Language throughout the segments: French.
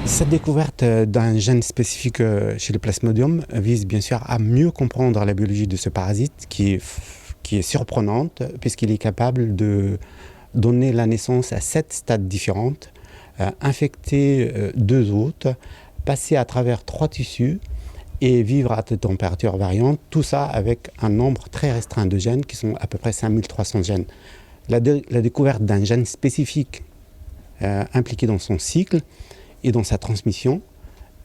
Cette découverte d'un gène spécifique chez le Plasmodium vise bien sûr à mieux comprendre la biologie de ce parasite qui est surprenante puisqu'il est capable de donner la naissance à 7 stades différents, infecter 2 hôtes, passer à travers 3 tissus et vivre à des températures variantes, tout ça avec un nombre très restreint de gènes qui sont à peu près 5300 gènes. La découverte d'un gène spécifique impliqué dans son cycle et dans sa transmission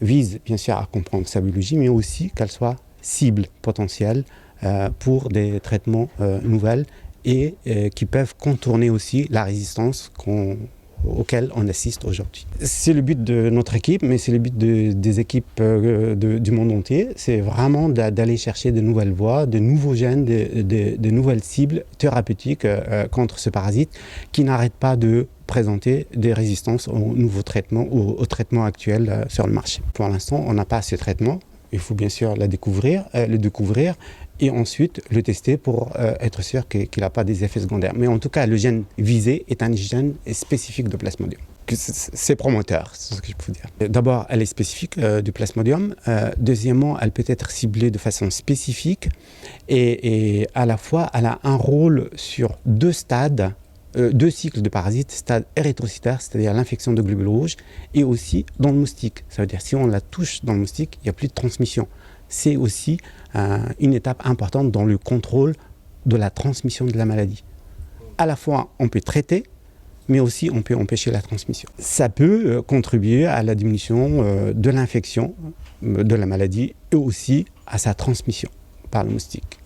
vise bien sûr à comprendre sa biologie, mais aussi qu'elle soit cible potentielle pour des traitements nouvelles et qui peuvent contourner aussi la résistance auquel on assiste aujourd'hui. C'est le but de notre équipe, mais c'est le but des équipes du monde entier. C'est vraiment d'aller chercher de nouvelles voies, de nouveaux gènes, de nouvelles cibles thérapeutiques contre ce parasite qui n'arrête pas de présenter des résistances aux nouveaux traitements ou aux traitements actuels sur le marché. Pour l'instant, on n'a pas ce traitement. Il faut bien sûr le découvrir et ensuite le tester pour être sûr qu'il n'a pas des effets secondaires. Mais en tout cas, le gène visé est un gène spécifique de Plasmodium. C'est promoteur, c'est ce que je peux dire. D'abord, elle est spécifique du Plasmodium. Deuxièmement, elle peut être ciblée de façon spécifique et à la fois, elle a un rôle sur 2 stades, 2 cycles de parasites, stade érythrocytaire, c'est-à-dire l'infection de globules rouges, et aussi dans le moustique. Ça veut dire si on la touche dans le moustique, il n'y a plus de transmission. C'est aussi une étape importante dans le contrôle de la transmission de la maladie. À la fois, on peut traiter, mais aussi on peut empêcher la transmission. Ça peut contribuer à la diminution de l'infection de la maladie et aussi à sa transmission par le moustique.